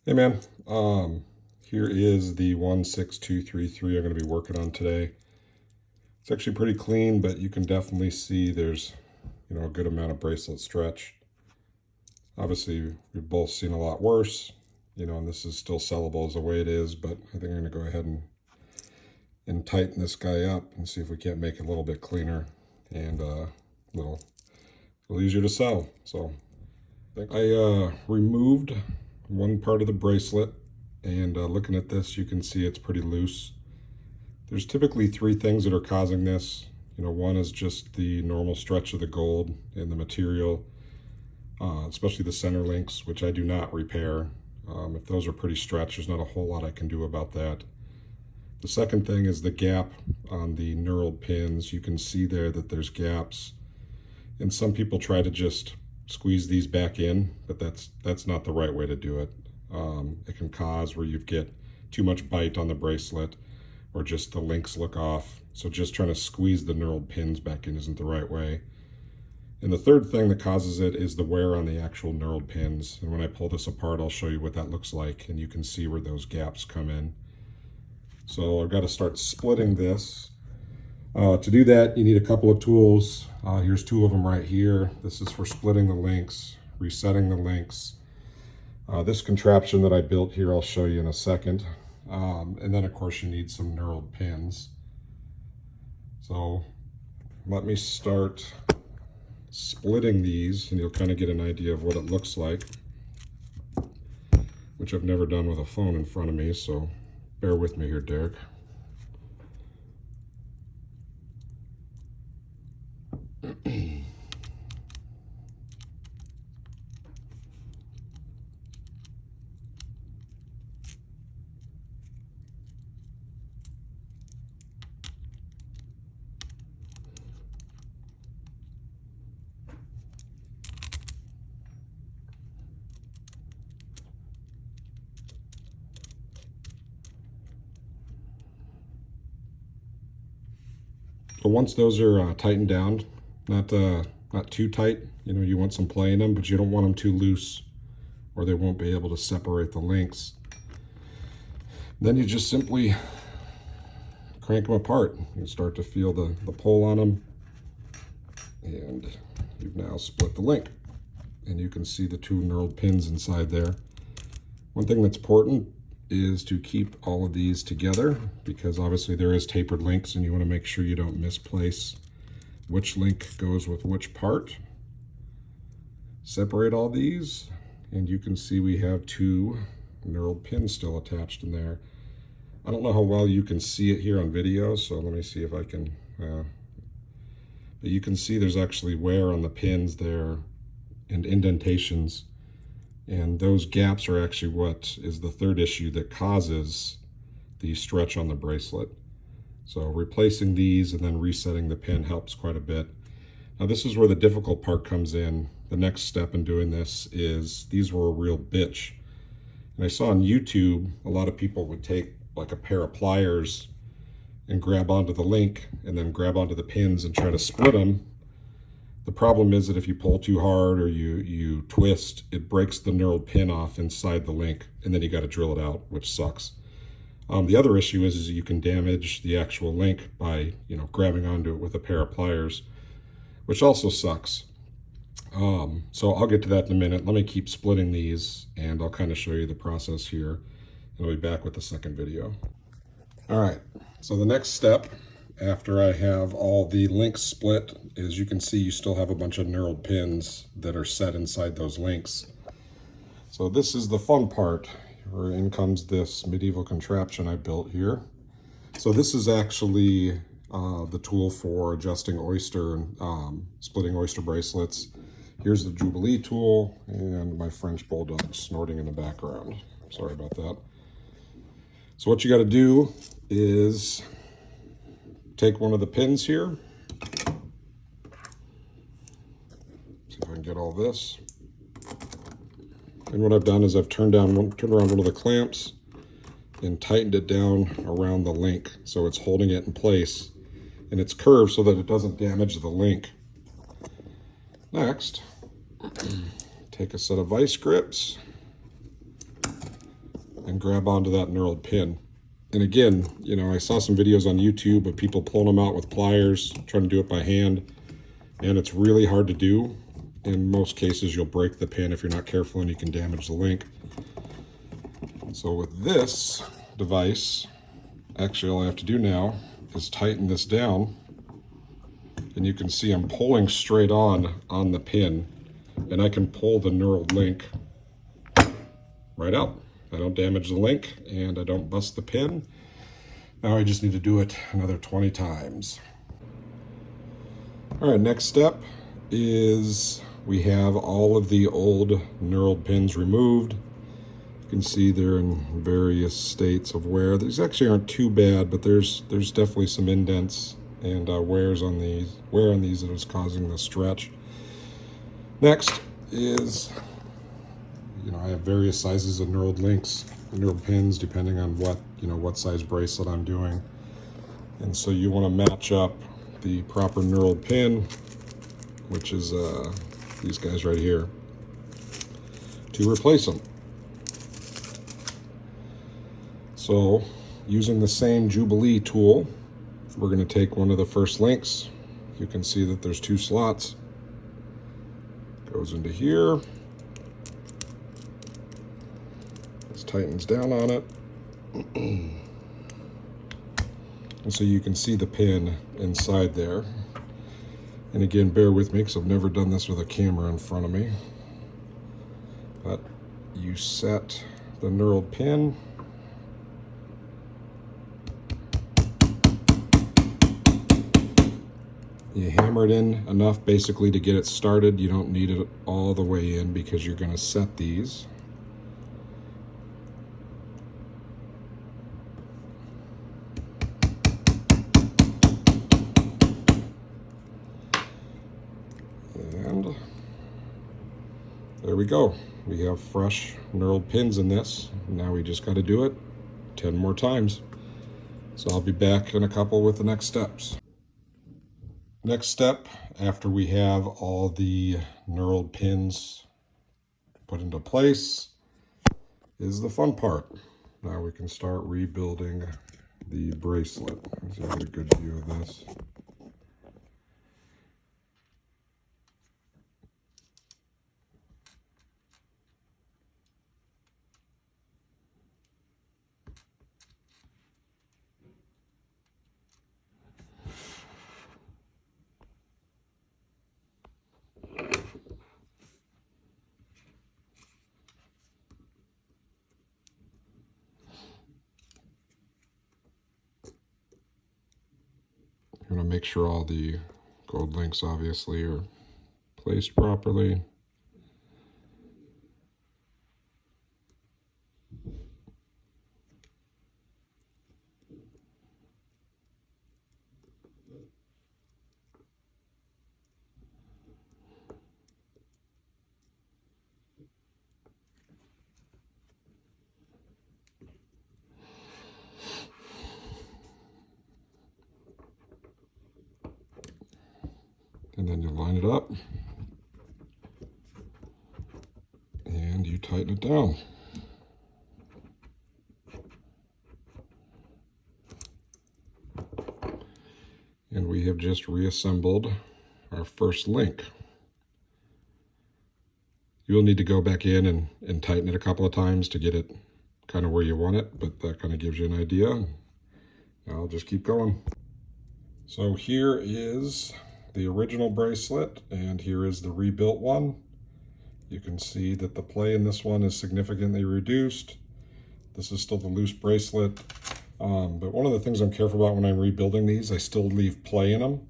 Hey man, here is the 16233 I'm going to be working on today. It's actually pretty clean, but you can definitely see there's, a good amount of bracelet stretch. Obviously, we've both seen a lot worse, and this is still sellable as the way it is, but I think I'm going to go ahead and tighten this guy up and see if we can't make it a little bit cleaner and a little easier to sell. So I removed one part of the bracelet, and looking at this, you can see it's pretty loose. There's typically three things that are causing this. One is just the normal stretch of the gold and the material, especially the center links, which I do not repair. If those are pretty stretched, there's not a whole lot I can do about that. The second thing is the gap on the knurled pins. You can see there that there's gaps, and some people try to just squeeze these back in, but that's not the right way to do it. It can cause where you get too much bite on the bracelet, or just the links look off. So just trying to squeeze the knurled pins back in isn't the right way. And the third thing that causes it is the wear on the actual knurled pins. And when I pull this apart, I'll show you what that looks like, and you can see where those gaps come in. So I've got to start splitting this. To do that, you need a couple of tools. Here's two of them right here. This is for splitting the links, resetting the links. This contraption that I built here, I'll show you in a second. And then of course you need some knurled pins. So let me start splitting these, and you'll kind of get an idea of what it looks like, which I've never done with a phone in front of me, so bear with me here, Derek. So once those are tightened down, not too tight, you want some play in them, but you don't want them too loose or they won't be able to separate the links. Then you just simply crank them apart. You start to feel the pull on them, and you've now split the link. And you can see the two knurled pins inside there. One thing that's important is to keep all of these together, because obviously there is tapered links and you want to make sure you don't misplace which link goes with which part. Separate all these, and you can see we have two knurled pins still attached in there. I don't know how well you can see it here on video, so let me see if I can, but you can see there's actually wear on the pins there and indentations. And those gaps are actually what is the third issue that causes the stretch on the bracelet. So replacing these and then resetting the pin helps quite a bit. Now this is where the difficult part comes in. The next step in doing this is, these were a real bitch. And I saw on YouTube, a lot of people would take like a pair of pliers and grab onto the link and then grab onto the pins and try to split them. The problem is that if you pull too hard or you twist, it breaks the knurled pin off inside the link, and then you got to drill it out, which sucks. The other issue is you can damage the actual link by grabbing onto it with a pair of pliers, which also sucks. So I'll get to that in a minute. Let me keep splitting these, and I'll kind of show you the process here, and I'll be back with the second video. All right, so the next step after I have all the links split, as you can see, you still have a bunch of knurled pins that are set inside those links. So this is the fun part, where in comes this medieval contraption I built here. So this is actually the tool for adjusting oyster and splitting oyster bracelets. Here's the Jubilee tool, and my French bulldog snorting in the background. Sorry about that. So what you got to do is take one of the pins here. See if I can get all this. And what I've done is I've turned around one of the clamps and tightened it down around the link, so it's holding it in place, and it's curved so that it doesn't damage the link. Next, take a set of vice grips and grab onto that knurled pin. And again, you know, I saw some videos on YouTube of people pulling them out with pliers, trying to do it by hand, and it's really hard to do. In most cases, you'll break the pin if you're not careful, and you can damage the link. So with this device, actually all I have to do now is tighten this down, and you can see I'm pulling straight on the pin, and I can pull the knurled link right out. I don't damage the link, and I don't bust the pin. Now I just need to do it another 20 times. All right, next step is we have all of the old knurled pins removed. You can see they're in various states of wear. These actually aren't too bad, but there's definitely some indents and wear on these that is causing the stretch. Next is, you know, I have various sizes of knurled links, knurled pins, depending on what size bracelet I'm doing. And so you want to match up the proper knurled pin, which is these guys right here, to replace them. So using the same Jubilee tool, we're going to take one of the first links. You can see that there's 2 slots. Goes into here. This tightens down on it. And so you can see the pin inside there. And again, bear with me because I've never done this with a camera in front of me. But you set the knurled pin. You hammer it in enough basically to get it started. You don't need it all the way in because you're going to set these. And there we go. We have fresh knurled pins in this. Now we just got to do it 10 more times. So I'll be back in a couple with the next steps. Next step, after we have all the knurled pins put into place, is the fun part. Now we can start rebuilding the bracelet. Let's see if I get a good view of this. I'm going to make sure all the gold links obviously are placed properly. And then you line it up and you tighten it down. And we have just reassembled our first link. You'll need to go back in and tighten it a couple of times to get it kind of where you want it, but that kind of gives you an idea. I'll just keep going. So here is the original bracelet, and here is the rebuilt one. You can see that the play in this one is significantly reduced. This is still the loose bracelet, but one of the things I'm careful about when I'm rebuilding these, I still leave play in them.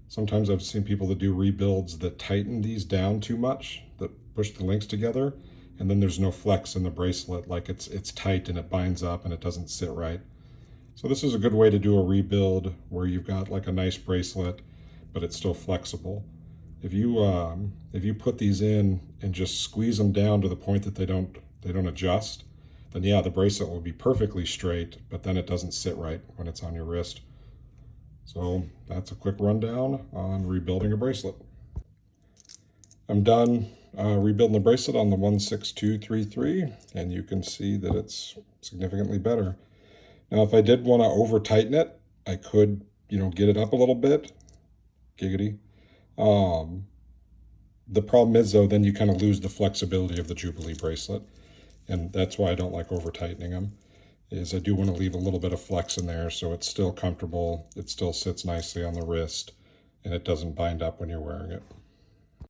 Sometimes I've seen people that do rebuilds that tighten these down too much, that push the links together, and then there's no flex in the bracelet, like it's tight and it binds up and it doesn't sit right. So this is a good way to do a rebuild where you've got like a nice bracelet, but it's still flexible. If you put these in and just squeeze them down to the point that they don't adjust, then yeah, the bracelet will be perfectly straight, but then it doesn't sit right when it's on your wrist. So that's a quick rundown on rebuilding a bracelet. I'm done rebuilding the bracelet on the 16233, and you can see that it's significantly better. Now, if I did want to over tighten it, I could, get it up a little bit. Giggity. The problem is, though, then you kind of lose the flexibility of the Jubilee bracelet, and that's why I don't like over tightening them, is I do want to leave a little bit of flex in there so it's still comfortable, it still sits nicely on the wrist, and it doesn't bind up when you're wearing it.